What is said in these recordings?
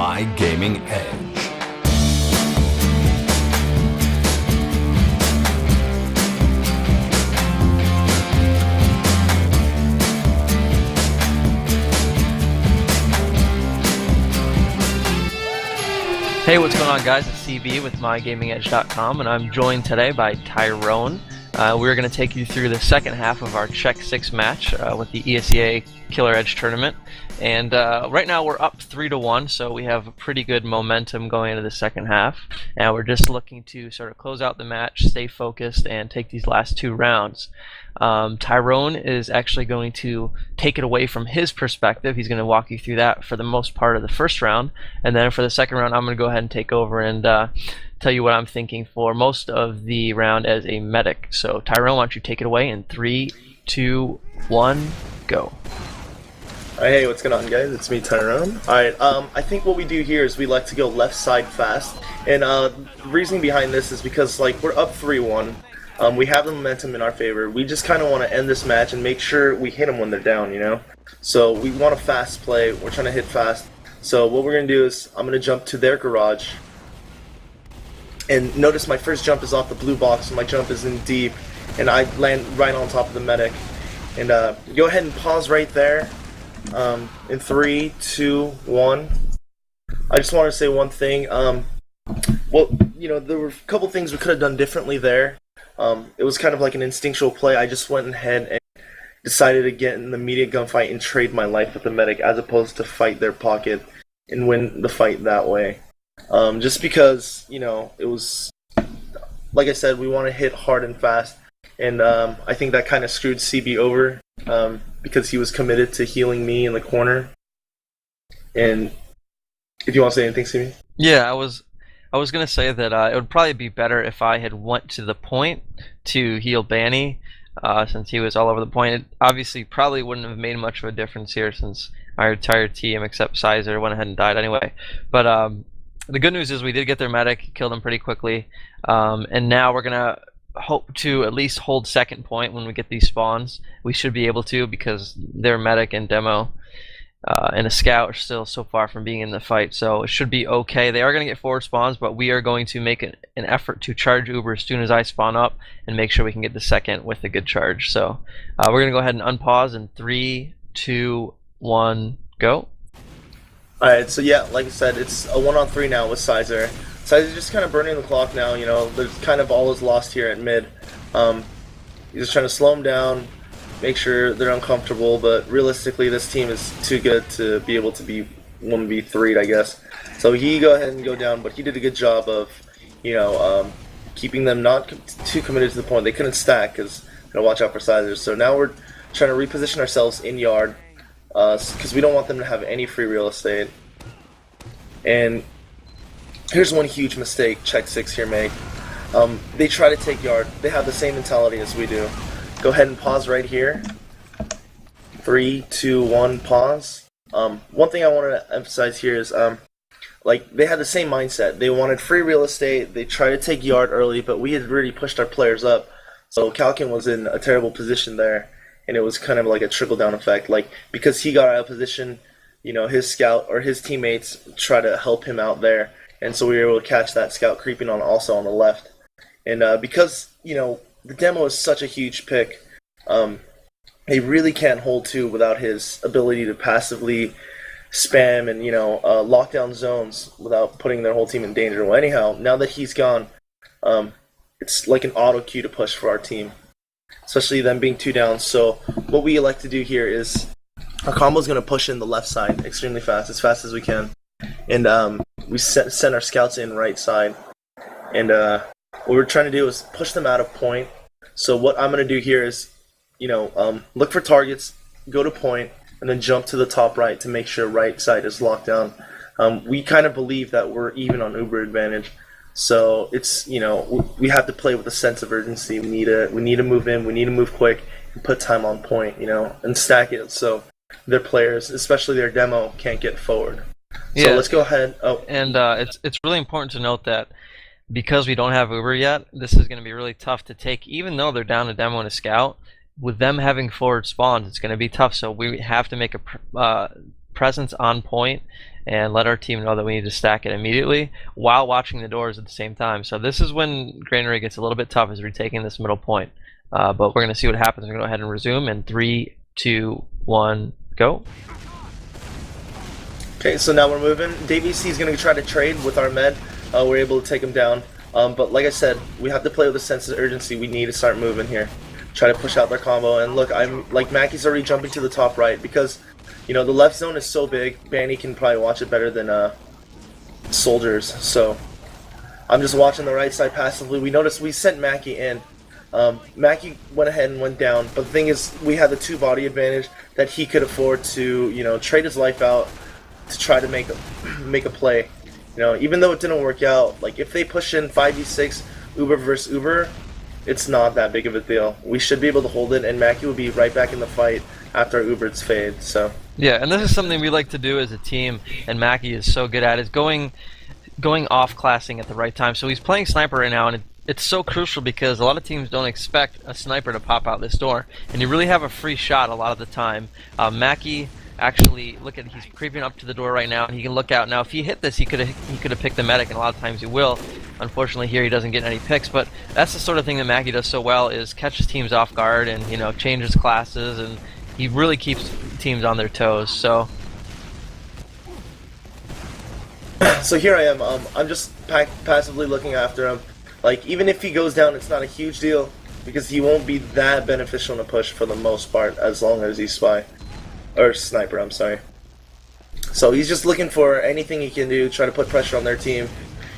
My Gaming Edge. Hey, what's going on, guys? It's CB with MyGamingEdge.com, and I'm joined today by Tyrone. We're going to take you through the second half of our Check 6 match with the ESEA Killer Edge tournament. And right now we're up 3-1, so we have a pretty good momentum going into the second half. And we're just looking to sort of close out the match, stay focused, and take these last two rounds. Tyrone is actually going to take it away from his perspective. He's going to walk you through that for the most part of the first round, and then for the second round I'm going to go ahead and take over and tell you what I'm thinking for most of the round as a medic. So Tyrone, why don't you take it away in 3, 2, 1, go. Alright, hey, what's going on, guys? It's me, Tyrone. Alright, I think what we do here is we like to go left side fast, and the reasoning behind this is because, like, we're up 3-1. We have the momentum in our favor. We just kind of want to end this match and make sure we hit them when they're down, you know? So we want a fast play. We're trying to hit fast. So what we're going to do is I'm going to jump to their garage. And notice my first jump is off the blue box. My jump is in deep. And I land right on top of the medic. And go ahead and pause right there. In 3, 2, 1. I just want to say one thing. Well, you know, there were a couple things we could have done differently there. It was kind of like an instinctual play. I just went ahead and decided to get in the immediate gunfight and trade my life with the medic as opposed to fight their pocket and win the fight that way. Just because, you know, it was, like I said, we want to hit hard and fast. And I think that kind of screwed CB over because he was committed to healing me in the corner. And if you want to say anything, CB? Yeah, I was going to say that it would probably be better if I had went to the point to heal Banny, since he was all over the point. It obviously probably wouldn't have made much of a difference here since our entire team except Sizer went ahead and died anyway. But the good news is we did get their medic, killed him pretty quickly, and now we're going to hope to at least hold second point when we get these spawns. We should be able to because their medic and demo and a scout are still so far from being in the fight, so it should be okay. They are going to get forward spawns, but we are going to make an effort to charge Uber as soon as I spawn up and make sure we can get the second with a good charge. So we're going to go ahead and unpause in 3, 2, 1, go. Alright, so yeah, like I said, it's a 1-on-3 now with Sizer. Sizer's just kind of burning the clock now, you know, there's kind of all is lost here at mid. He's just trying to slow them down, make sure they're uncomfortable, but realistically this team is too good to be able to be 1v3'd, I guess. So he go ahead and go down, but he did a good job of, you know, keeping them not too committed to the point. They couldn't stack because, you know, watch out for Sizers. So now we're trying to reposition ourselves in yard because we don't want them to have any free real estate. And here's one huge mistake Check 6 here make. They try to take yard. They have the same mentality as we do. Go ahead and pause right here. 3, 2, 1, pause. One thing I wanted to emphasize here is, like, they had the same mindset. They wanted free real estate. They tried to take yard early, but we had really pushed our players up. So Kalkin was in a terrible position there, and it was kind of like a trickle-down effect. Like, because he got out of position, you know, his scout or his teammates try to help him out there, and so we were able to catch that scout creeping on also on the left. And because, you know, the demo is such a huge pick, he really can't hold two without his ability to passively spam and, you know, lock down zones without putting their whole team in danger. Well, anyhow, now that he's gone, it's like an auto cue to push for our team, especially them being 2 down. So what we like to do here is our combo is going to push in the left side extremely fast, as we can. And we send our scouts in right side. And what we're trying to do is push them out of point. So what I'm going to do here is, you know, look for targets, go to point, and then jump to the top right to make sure right side is locked down. We kind of believe that we're even on Uber advantage. So it's, you know, we have to play with a sense of urgency. We need to move in, we need to move quick, and put time on point, you know, and stack it so their players, especially their demo, can't get forward. Yeah. So let's go ahead. Oh, and it's really important to note that because we don't have Uber yet, this is going to be really tough to take, even though they're down a demo and a scout. With them having forward spawns, it's going to be tough. So we have to make presence on point and let our team know that we need to stack it immediately while watching the doors at the same time. So this is when Granary gets a little bit tough, as we're taking this middle point. But we're going to see what happens. We're going to go ahead and resume in 3, 2, 1, go. Okay, so now we're moving. DVC is going to try to trade with our med. We're able to take him down. But like I said, we have to play with a sense of urgency. We need to start moving here. Try to push out their combo. And look, I'm like Mackey's already jumping to the top right because, you know, the left zone is so big. Banny can probably watch it better than soldiers. So I'm just watching the right side passively. We noticed we sent Mackey in. Mackey went ahead and went down. But the thing is, we had the 2 body advantage that he could afford to, you know, trade his life out to try to make a play. You know, even though it didn't work out, like if they push in 5v6 Uber versus Uber, it's not that big of a deal. We should be able to hold it, and Mackey will be right back in the fight after Uber's fade. So yeah, and this is something we like to do as a team, and Mackey is so good at, is going off classing at the right time. So he's playing sniper right now, and it's so crucial because a lot of teams don't expect a sniper to pop out this door, and you really have a free shot a lot of the time. Mackey actually, look at, he's creeping up to the door right now, and he can look out. Now, if he hit this, he could have picked the medic, and a lot of times he will. Unfortunately, here he doesn't get any picks, but that's the sort of thing that Mackey does so well, is catch his teams off guard and, you know, changes classes, and he really keeps teams on their toes. So here I am. I'm just passively looking after him. Like, even if he goes down, it's not a huge deal because he won't be that beneficial in a push for the most part, as long as he's spy. Or sniper, I'm sorry. So he's just looking for anything he can do, try to put pressure on their team.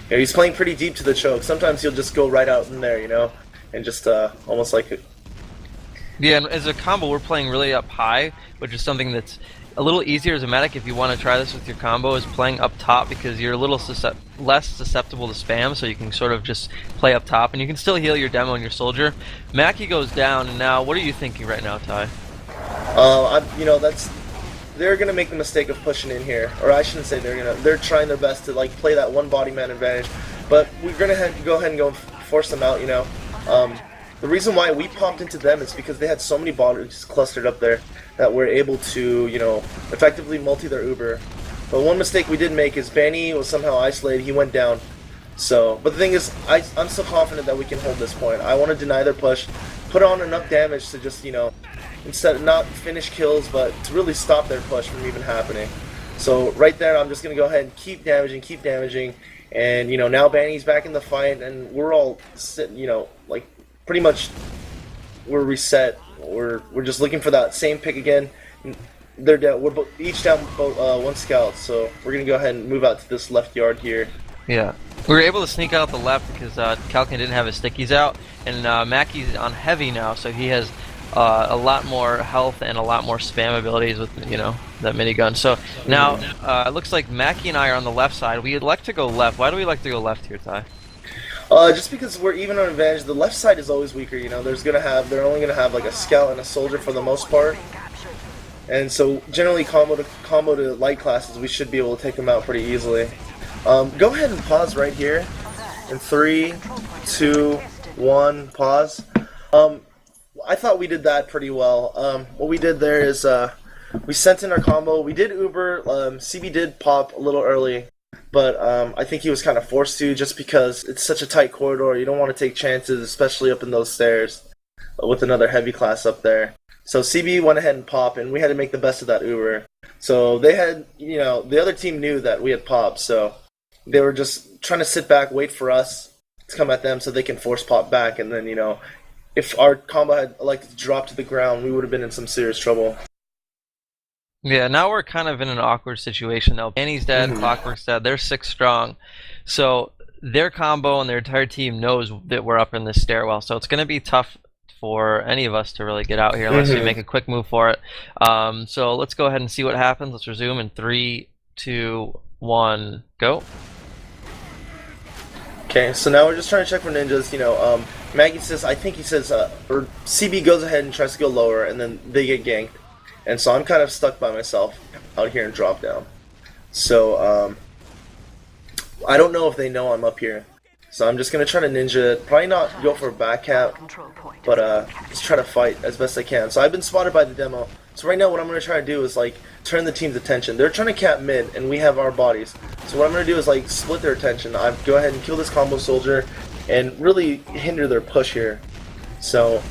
You know, he's playing pretty deep to the choke. Sometimes he'll just go right out in there, you know, and just almost like... Yeah, and as a combo, we're playing really up high, which is something that's a little easier as a medic if you want to try this with your combo, is playing up top because you're a little less susceptible to spam, so you can sort of just play up top, and you can still heal your demo and your soldier. Mackey goes down, and now what are you thinking right now, Ty? You know, they're gonna make the mistake of pushing in here, or I shouldn't say they're trying their best to like play that one body man advantage, but we're gonna go ahead and go force them out. You know, the reason why we popped into them is because they had so many bodies clustered up there that we're able to, you know, effectively multi their Uber. But one mistake we did make is Banny was somehow isolated. He went down. So, but the thing is, I'm still confident that we can hold this point. I want to deny their push, put on enough damage to just, you know, instead of not finish kills, but to really stop their push from even happening. So right there, I'm just going to go ahead and keep damaging, and, you know, now Banny's back in the fight, and we're all sitting, you know, like, pretty much we're reset. We're just looking for that same pick again. They're down. We're each down 1 scout, so we're going to go ahead and move out to this left yard here. Yeah. We were able to sneak out the left because Kalkin didn't have his stickies out, and Mackey's on heavy now, so he has a lot more health and a lot more spam abilities with, you know, that minigun. So now it looks like Mackey and I are on the left side. We'd like to go left. Why do we like to go left here, Ty? Just because we're even on advantage. The left side is always weaker. You know, they're only gonna have like a scout and a soldier for the most part, and so generally combo to light classes, we should be able to take them out pretty easily. Go ahead and pause right here. In 3, 2, 1, pause. I thought we did that pretty well. What we did there is we sent in our combo. We did Uber. CB did pop a little early, but I think he was kind of forced to, just because it's such a tight corridor. You don't want to take chances, especially up in those stairs with another heavy class up there. So CB went ahead and popped, and we had to make the best of that Uber. So they had, you know, the other team knew that we had popped, so they were just trying to sit back, wait for us to come at them so they can force pop back, and then, you know, if our combo had elected to drop to the ground, we would have been in some serious trouble. Yeah, now we're kind of in an awkward situation though. Annie's dead, Clockwork's dead, they're 6 strong. So their combo and their entire team knows that we're up in this stairwell, so it's going to be tough for any of us to really get out here unless we make a quick move for it. So let's go ahead and see what happens. Let's resume in 3, 2, 1, go. Okay, so now we're just trying to check for ninjas. You know, Maggie says, I think he says, or CB goes ahead and tries to go lower, and then they get ganked. And so I'm kind of stuck by myself out here in drop down. So, I don't know if they know I'm up here. So I'm just going to try to ninja, probably not go for a back cap, but just try to fight as best I can. So I've been spotted by the demo, so So right now what I'm going to try to do is like turn the team's attention. They're trying to cap mid and we have our bodies. So what I'm going to do is like split their attention. I go ahead and kill this combo soldier and really hinder their push here. So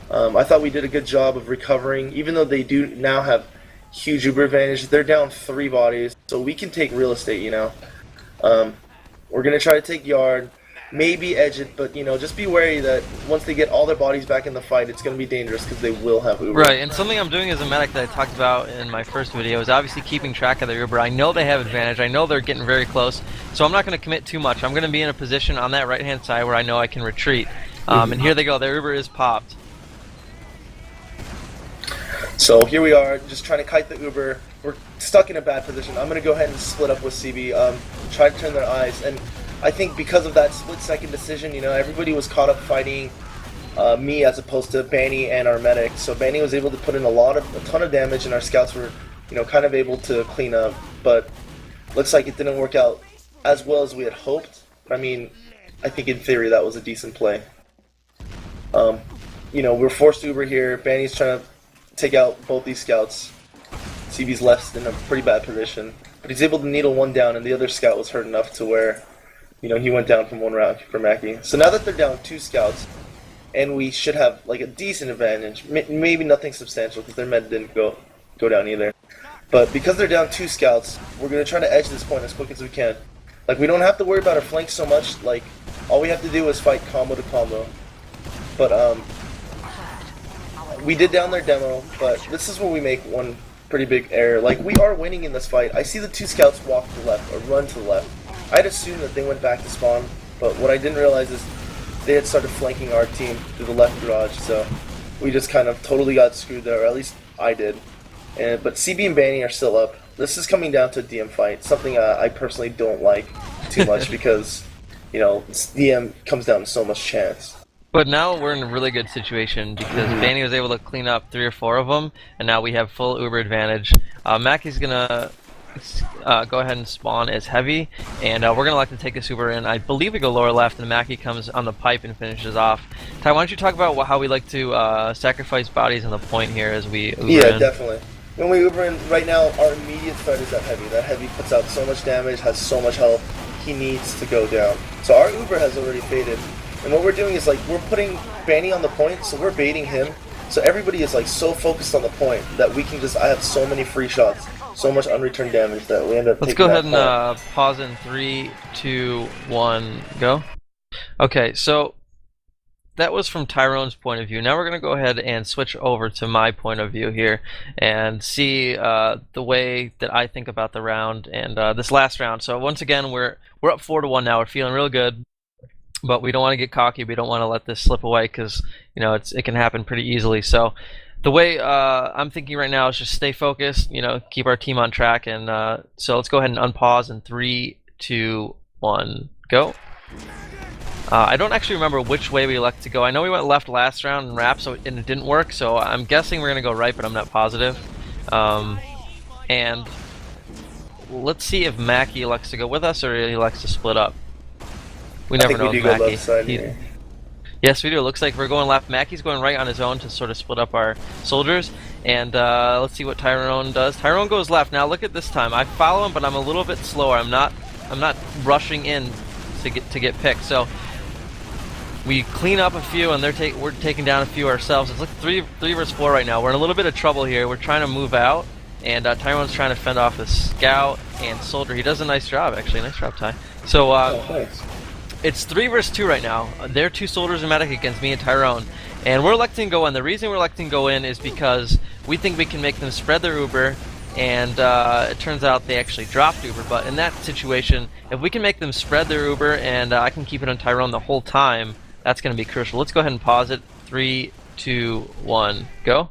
I thought we did a good job of recovering. Even though they do now have huge uber advantage, they're down 3 bodies. So we can take real estate, you know. We're going to try to take yard. Maybe edge it, but you know, just be wary that once they get all their bodies back in the fight, it's going to be dangerous because they will have Uber. Right, and something I'm doing as a medic that I talked about in my first video is obviously keeping track of their Uber. I know they have advantage, I know they're getting very close, so I'm not going to commit too much. I'm going to be in a position on that right-hand side where I know I can retreat. And here they go, their Uber is popped. So here we are, just trying to kite the Uber. We're stuck in a bad position. I'm going to go ahead and split up with CB, try to turn their eyes, and I think because of that split-second decision, you know, everybody was caught up fighting me as opposed to Banny and our medic. So Banny was able to put in a ton of damage, and our scouts were, you know, kind of able to clean up. But looks like it didn't work out as well as we had hoped. I mean, I think in theory that was a decent play. You know, we're forced to Uber here. Banny's trying to take out both these scouts. CB's left in a pretty bad position, but he's able to needle one down, and the other scout was hurt enough to where, you know, he went down from one round for Mackie. So now that they're down 2 scouts, and we should have like a decent advantage, maybe nothing substantial because their med didn't go down either. But because they're down 2 scouts, we're gonna try to edge this point as quick as we can. Like, we don't have to worry about our flanks so much. Like, all we have to do is fight combo to combo. But we did down their demo, but this is where we make one pretty big error. Like, we are winning in this fight. I see the 2 scouts walk to the left or run to the left. I'd assumed that they went back to spawn, but what I didn't realize is they had started flanking our team through the left garage, so we just kind of totally got screwed there, or at least I did. But CB and Banny are still up. This is coming down to a DM fight, something I personally don't like too much because, you know, DM comes down to so much chance. But now we're in a really good situation because Banny was able to clean up 3 or 4 of them, and now we have full Uber advantage. Mackie's gonna go ahead and spawn as heavy, and we're gonna like to take this Uber in. I believe we go lower left, and Mackie comes on the pipe and finishes off. Ty, why don't you talk about how we like to sacrifice bodies on the point here as we Uber in? Yeah, definitely. When we Uber in, right now, our immediate threat is that heavy. That heavy puts out so much damage, has so much health, he needs to go down. So our Uber has already faded. And what we're doing is, like, we're putting Banny on the point, so we're baiting him. So everybody is, like, so focused on the point that we can just, I have so many free shots, so much unreturned damage that we end up Let's taking go ahead that and pause in 3, 2, 1, go. Okay, so that was from Tyrone's point of view. Now we're going to go ahead and switch over to my point of view here and see the way that I think about the round and this last round. So once again, we're up 4-1 now. We're feeling real good. But we don't want to get cocky. We don't want to let this slip away because, you know, it can happen pretty easily. So the way I'm thinking right now is just stay focused, you know, keep our team on track. And so let's go ahead and unpause in 3, 2, 1, go. I don't actually remember which way we elected to go. I know we went left last round and wrap, and it didn't work. So I'm guessing we're going to go right, but I'm not positive. And let's see if Mackie elects to go with us or he elects to split up. We never know with Mackie. Yes, we do. It looks like we're going left. Mackie's going right on his own to sort of split up our soldiers. And let's see what Tyrone does. Tyrone goes left. Now look at this time. I follow him, but I'm a little bit slower. I'm not rushing in to get picked. So we clean up a few, and we're taking down a few ourselves. It's like 3 versus 4 right now. We're in a little bit of trouble here. We're trying to move out, and Tyrone's trying to fend off the scout and soldier. He does a nice job, actually. Nice job, Ty. So thanks. It's 3 versus 2 right now. They're 2 soldiers and medic against me and Tyrone. And we're electing go in. The reason we're electing go in is because we think we can make them spread their Uber, and it turns out they actually dropped Uber. But in that situation, if we can make them spread their Uber and I can keep it on Tyrone the whole time, that's going to be crucial. Let's go ahead and pause it. 3, 2, 1, go.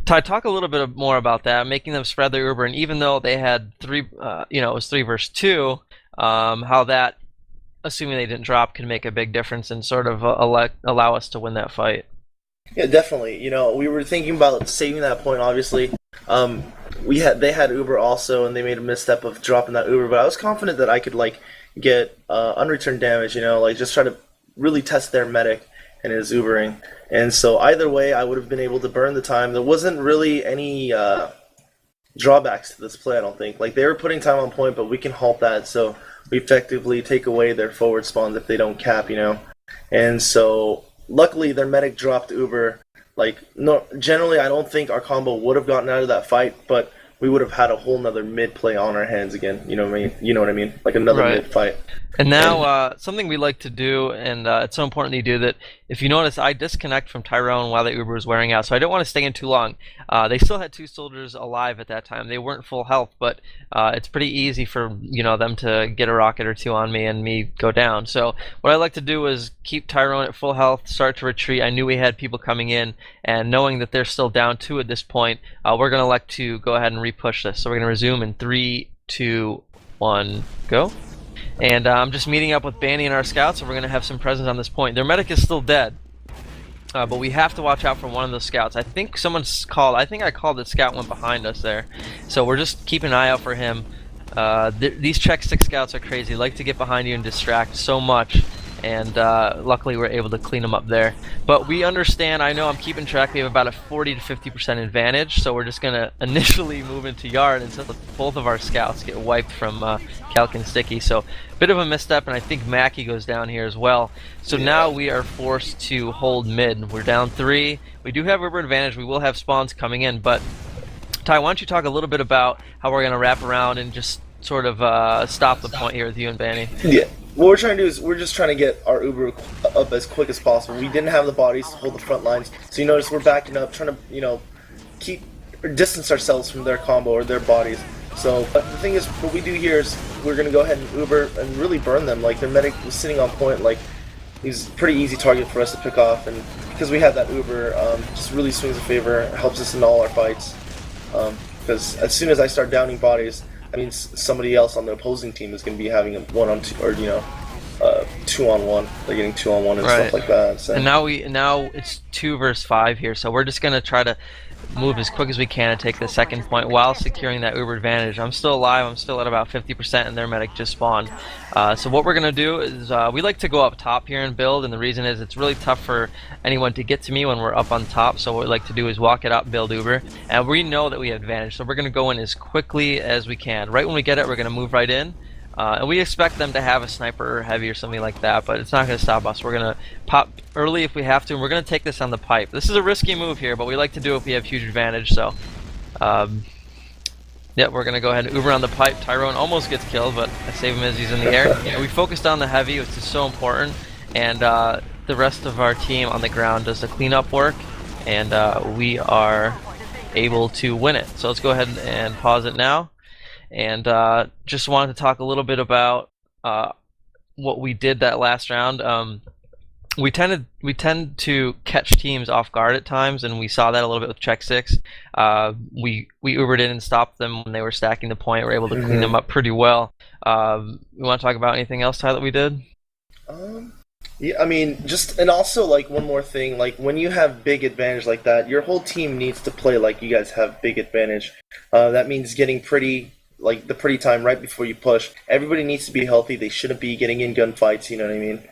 Ty, talk a little bit more about that, making them spread their Uber. And even though they had 3, it was 3 versus 2, how that, assuming they didn't drop, can make a big difference and sort of allow us to win that fight. Yeah, definitely. You know, we were thinking about saving that point, obviously. They had Uber also, and they made a misstep of dropping that Uber, but I was confident that I could, like, get unreturned damage, you know, like, just try to really test their medic. and his Ubering. And so either way, I would have been able to burn the time. There wasn't really any drawbacks to this play, I don't think. Like, they were putting time on point, but we can halt that, so we effectively take away their forward spawns if they don't cap, you know. And so luckily their medic dropped Uber. Like, no, generally I don't think our combo would have gotten out of that fight, but we would have had a whole nother mid play on our hands again. You know what I mean? You know what I mean? Like another mid fight. And now something we like to do, and it's so important that you do that. If you notice, I disconnect from Tyrone while the Uber was wearing out, so I don't want to stay in too long. They still had 2 soldiers alive at that time. They weren't full health, but it's pretty easy for them to get a rocket or 2 on me and me go down. So what I like to do is keep Tyrone at full health, start to retreat. I knew we had people coming in, and knowing that they're still down 2 at this point, we're going to elect to go ahead and repush this. So we're going to resume in 3, 2, 1, go. And I'm just meeting up with Banny and our scouts, and we're going to have some presence on this point. Their medic is still dead, but we have to watch out for one of those scouts. I think someone's called. I think I called the scout went behind us there. So we're just keeping an eye out for him. These check stick scouts are crazy. They like to get behind you and distract so much. And luckily we're able to clean them up there. But we understand, I know I'm keeping track, we have about a 40 to 50% advantage, so we're just going to initially move into yard until both of our scouts get wiped from Calc and Sticky. So bit of a misstep, and I think Mackie goes down here as well. So now we are forced to hold mid. We're down 3. We do have river advantage, we will have spawns coming in, but Ty, why don't you talk a little bit about how we're going to wrap around and just sort of stop the point here with you and Banny? Yeah. What we're trying to do is we're just trying to get our Uber up as quick as possible. We didn't have the bodies to hold the front lines, so you notice we're backing up, trying to, keep or distance ourselves from their combo or their bodies. So the thing is, what we do here is we're going to go ahead and Uber and really burn them. Like, their medic was sitting on point, like, he's a pretty easy target for us to pick off, and because we have that Uber, just really swings a favor, helps us in all our fights. Because as soon as I start downing bodies, that means somebody else on the opposing team is going to be having a 1-on-2 or 2-on-1. They're getting 2-on-1 and stuff like that. So. And now it's 2 versus 5 here, so we're just going to try to move as quick as we can and take the second point while securing that Uber advantage. I'm still alive. I'm still at about 50%, and their medic just spawned. So what we're going to do is we like to go up top here and build, and the reason is it's really tough for anyone to get to me when we're up on top. So what we like to do is walk it up, build Uber, and we know that we have advantage. So we're going to go in as quickly as we can. Right when we get it, we're going to move right in. And we expect them to have a sniper or heavy or something like that, but it's not going to stop us. We're going to pop early if we have to, and we're going to take this on the pipe. This is a risky move here, but we like to do it if we have huge advantage. So, yeah, we're going to go ahead and Uber on the pipe. Tyrone almost gets killed, but I save him as he's in the air. Yeah, we focused on the heavy, which is so important, and the rest of our team on the ground does the cleanup work, and we are able to win it. So let's go ahead and pause it now. And just wanted to talk a little bit about what we did that last round. We tend to catch teams off guard at times, and we saw that a little bit with Check 6. We Ubered in and stopped them when they were stacking the point. We were able to clean them up pretty well. You want to talk about anything else, Ty, that we did? Yeah, I mean, and also, like, one more thing, like, when you have big advantage like that, your whole team needs to play like you guys have big advantage. That means getting pretty time right before you push. Everybody needs to be healthy. They shouldn't be getting in gunfights, you know what I mean?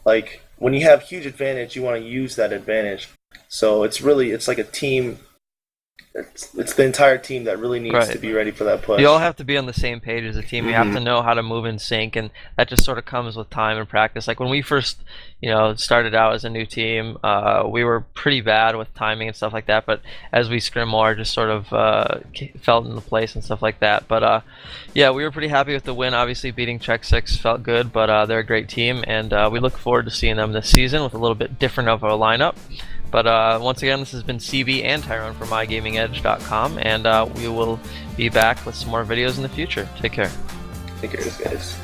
Like, when you have huge advantage, you want to use that advantage. So it's like a team. It's the entire team that really needs to be ready for that push. You all have to be on the same page as a team. You have to know how to move in sync, and that just sort of comes with time and practice. Like when we first, started out as a new team, we were pretty bad with timing and stuff like that. But as we scrim more, just sort of felt into place and stuff like that. But yeah, we were pretty happy with the win. Obviously, beating Check 6 felt good, but they're a great team, and we look forward to seeing them this season with a little bit different of a lineup. But once again, this has been CB and Tyrone from MyGamingEdge.com, and we will be back with some more videos in the future. Take care. Take care, guys.